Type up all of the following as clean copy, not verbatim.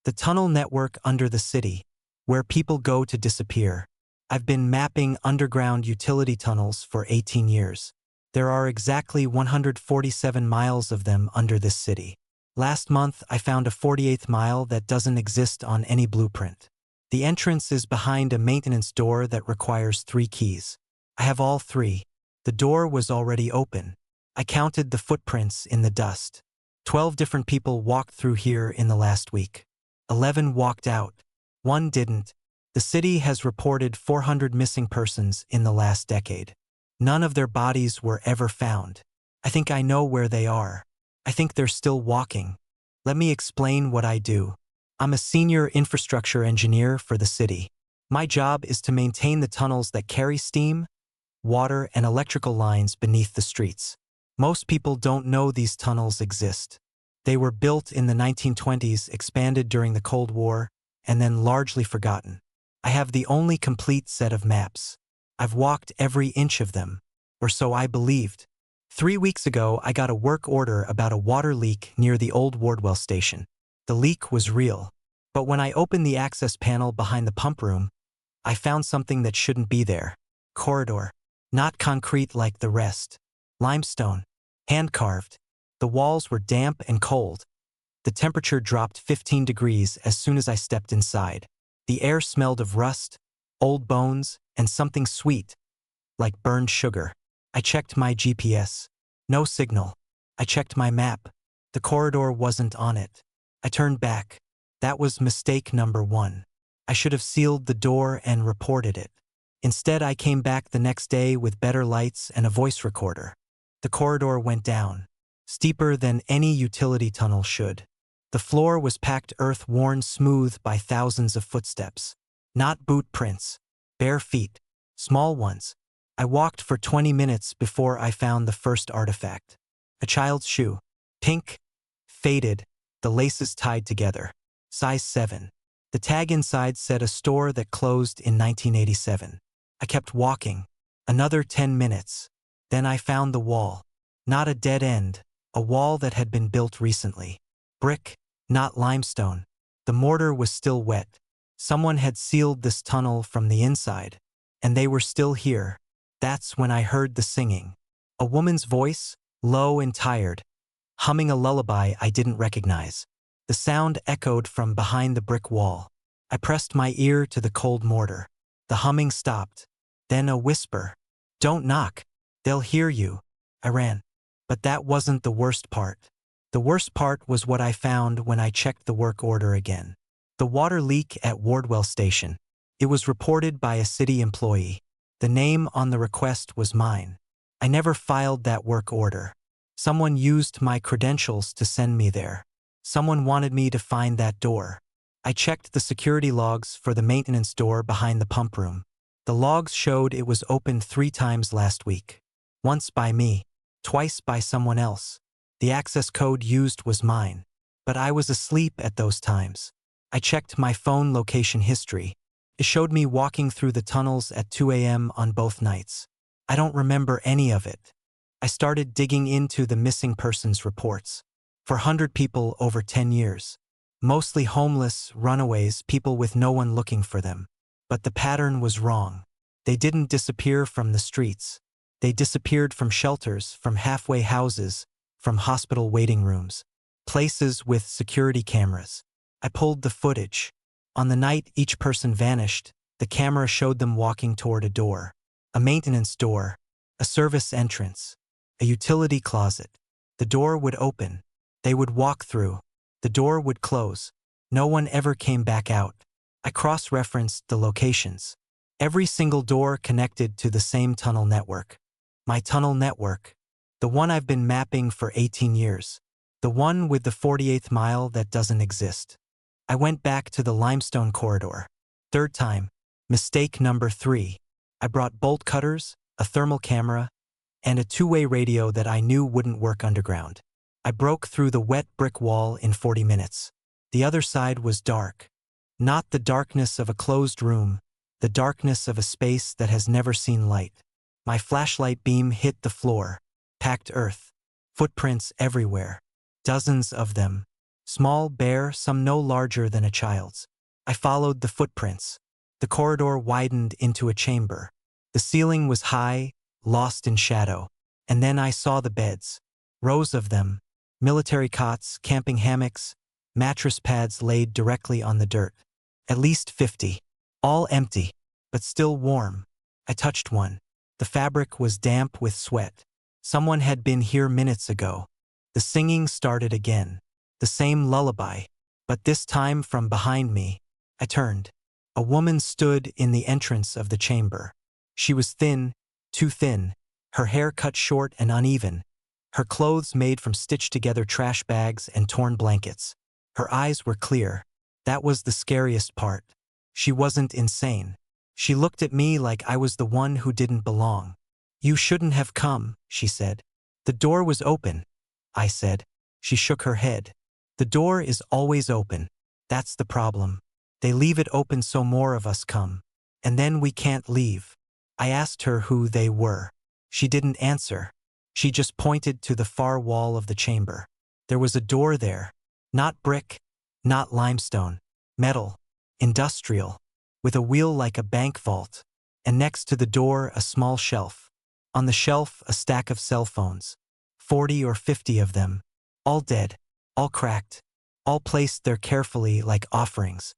The tunnel network under the city, where people go to disappear. I've been mapping underground utility tunnels for 18 years. There are exactly 147 miles of them under this city. Last month, I found a 48th mile that doesn't exist on any blueprint. The entrance is behind a maintenance door that requires 3 keys. I have all 3. The door was already open. I counted the footprints in the dust. 12 different people walked through here in the last week. 11 walked out. 1 didn't. The city has reported 400 missing persons in the last decade. None of their bodies were ever found. I think I know where they are. I think they're still walking. Let me explain what I do. I'm a senior infrastructure engineer for the city. My job is to maintain the tunnels that carry steam, water, and electrical lines beneath the streets. Most people don't know these tunnels exist. They were built in the 1920s, expanded during the Cold War, and then largely forgotten. I have the only complete set of maps. I've walked every inch of them, or so I believed. 3 weeks ago, I got a work order about a water leak near the old Wardwell station. The leak was real, but when I opened the access panel behind the pump room, I found something that shouldn't be there. Corridor. Not concrete like the rest. Limestone. Hand-carved. The walls were damp and cold. The temperature dropped 15 degrees as soon as I stepped inside. The air smelled of rust, old bones, and something sweet, like burned sugar. I checked my GPS. No signal. I checked my map. The corridor wasn't on it. I turned back. That was mistake number 1. I should have sealed the door and reported it. Instead, I came back the next day with better lights and a voice recorder. The corridor went down, steeper than any utility tunnel should. The floor was packed earth worn smooth by thousands of footsteps. Not boot prints, bare feet, small ones. I walked for 20 minutes before I found the first artifact. A child's shoe. Pink, faded, the laces tied together. Size 7. The tag inside said a store that closed in 1987. I kept walking. Another 10 minutes. Then I found the wall. Not a dead end, a wall that had been built recently. Brick, not limestone. The mortar was still wet. Someone had sealed this tunnel from the inside, and they were still here. That's when I heard the singing. A woman's voice, low and tired, humming a lullaby I didn't recognize. The sound echoed from behind the brick wall. I pressed my ear to the cold mortar. The humming stopped. Then a whisper. "Don't knock. They'll hear you." I ran. But that wasn't the worst part. The worst part was what I found when I checked the work order again. The water leak at Wardwell Station. It was reported by a city employee. The name on the request was mine. I never filed that work order. Someone used my credentials to send me there. Someone wanted me to find that door. I checked the security logs for the maintenance door behind the pump room. The logs showed it was opened 3 times last week. Once by me, twice by someone else. The access code used was mine, but I was asleep at those times. I checked my phone location history. It showed me walking through the tunnels at 2 a.m. on both nights. I don't remember any of it. I started digging into the missing persons reports. 400 people over 10 years. Mostly homeless, runaways, people with no one looking for them. But the pattern was wrong. They didn't disappear from the streets. They disappeared from shelters, from halfway houses, from hospital waiting rooms, places with security cameras. I pulled the footage. On the night each person vanished, the camera showed them walking toward a door. A maintenance door, a service entrance, a utility closet. The door would open. They would walk through. The door would close. No one ever came back out. I cross-referenced the locations. Every single door connected to the same tunnel network. My tunnel network. The one I've been mapping for 18 years. The one with the 48th mile that doesn't exist. I went back to the limestone corridor. 3rd time. Mistake number 3. I brought bolt cutters, a thermal camera, and a 2-way radio that I knew wouldn't work underground. I broke through the wet brick wall in 40 minutes. The other side was dark. Not the darkness of a closed room, the darkness of a space that has never seen light. My flashlight beam hit the floor. Packed earth. Footprints everywhere. Dozens of them. Small, bare, some no larger than a child's. I followed the footprints. The corridor widened into a chamber. The ceiling was high, lost in shadow. And then I saw the beds. Rows of them. Military cots, camping hammocks, mattress pads laid directly on the dirt. At least 50. All empty, but still warm. I touched one. The fabric was damp with sweat. Someone had been here minutes ago. The singing started again. The same lullaby, but this time from behind me. I turned. A woman stood in the entrance of the chamber. She was thin, too thin, her hair cut short and uneven, her clothes made from stitched-together trash bags and torn blankets. Her eyes were clear. That was the scariest part. She wasn't insane. She looked at me like I was the one who didn't belong. "You shouldn't have come," she said. "The door was open," I said. She shook her head. "The door is always open. That's the problem. They leave it open so more of us come. And then we can't leave." I asked her who they were. She didn't answer. She just pointed to the far wall of the chamber. There was a door there. Not brick, not limestone. Metal. Industrial. With a wheel like a bank vault. And next to the door a small shelf. On the shelf a stack of cell phones. 40 or 50 of them. All dead. All cracked. All placed there carefully like offerings.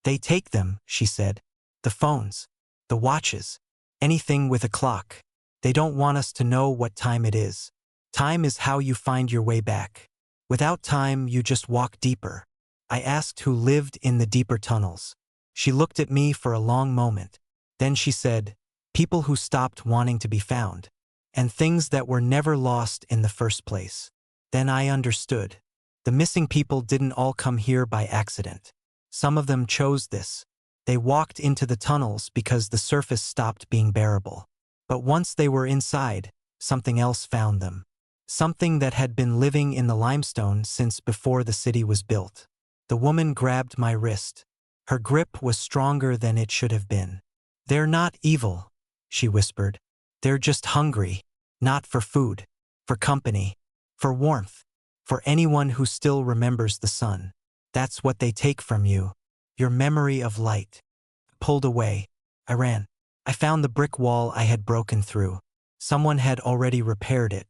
"They take them," she said. "The phones. The watches. Anything with a clock. They don't want us to know what time it is. Time is how you find your way back. Without time, you just walk deeper." I asked who lived in the deeper tunnels. She looked at me for a long moment. Then she said, "People who stopped wanting to be found. And things that were never lost in the first place." Then I understood. The missing people didn't all come here by accident. Some of them chose this. They walked into the tunnels because the surface stopped being bearable. But once they were inside, something else found them. Something that had been living in the limestone since before the city was built. The woman grabbed my wrist. Her grip was stronger than it should have been. "They're not evil," she whispered. "They're just hungry. Not for food. For company. For warmth. For anyone who still remembers the sun. That's what they take from you. Your memory of light." I pulled away. I ran. I found the brick wall I had broken through. Someone had already repaired it.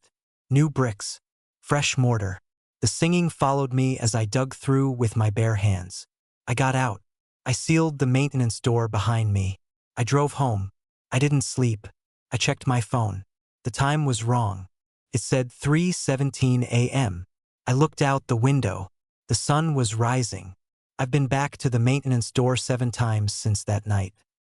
New bricks. Fresh mortar. The singing followed me as I dug through with my bare hands. I got out. I sealed the maintenance door behind me. I drove home. I didn't sleep. I checked my phone. The time was wrong. It said 3:17 a.m. I looked out the window. The sun was rising. I've been back to the maintenance door 7 times since that night.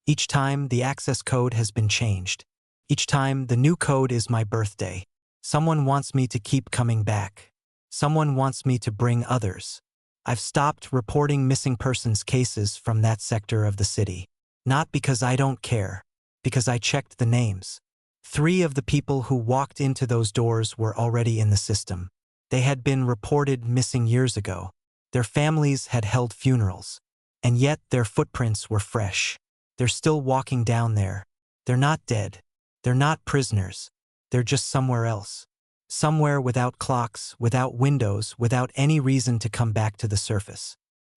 Each time the access code has been changed. Each time the new code is my birthday. Someone wants me to keep coming back. Someone wants me to bring others. I've stopped reporting missing persons cases from that sector of the city. Not because I don't care. Because I checked the names. 3 of the people who walked into those doors were already in the system. They had been reported missing years ago. Their families had held funerals. And yet their footprints were fresh. They're still walking down there. They're not dead. They're not prisoners. They're just somewhere else. Somewhere without clocks, without windows, without any reason to come back to the surface.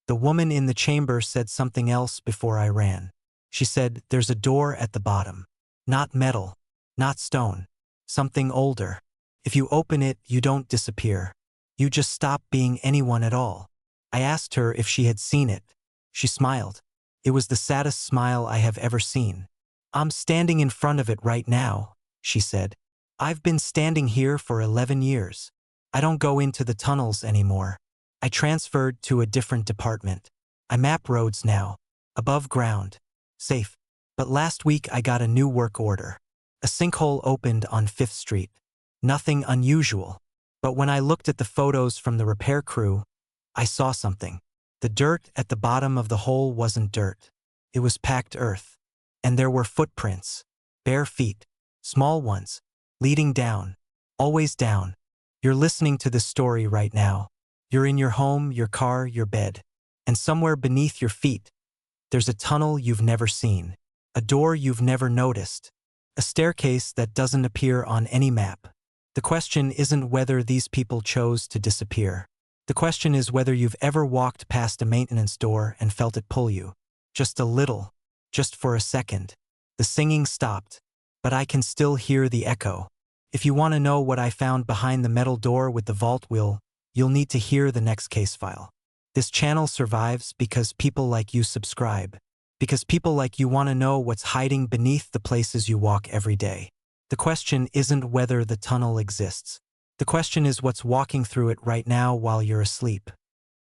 The woman in the chamber said something else before I ran. She said, "There's a door at the bottom. Not metal. Not stone. Something older. If you open it, you don't disappear. You just stop being anyone at all." I asked her if she had seen it. She smiled. It was the saddest smile I have ever seen. "I'm standing in front of it right now," she said. "I've been standing here for 11 years. I don't go into the tunnels anymore. I transferred to a different department. I map roads now. Above ground. Safe. But last week I got a new work order. A sinkhole opened on 5th Street. Nothing unusual. But when I looked at the photos from the repair crew, I saw something. The dirt at the bottom of the hole wasn't dirt. It was packed earth. And there were footprints. Bare feet. Small ones. Leading down. Always down. You're listening to this story right now. You're in your home, your car, your bed. And somewhere beneath your feet, there's a tunnel you've never seen. A door you've never noticed. A staircase that doesn't appear on any map. The question isn't whether these people chose to disappear. The question is whether you've ever walked past a maintenance door and felt it pull you. Just a little. Just for a second. The singing stopped, but I can still hear the echo. If you want to know what I found behind the metal door with the vault wheel, you'll need to hear the next case file. This channel survives because people like you subscribe. Because people like you want to know what's hiding beneath the places you walk every day. The question isn't whether the tunnel exists. The question is what's walking through it right now while you're asleep.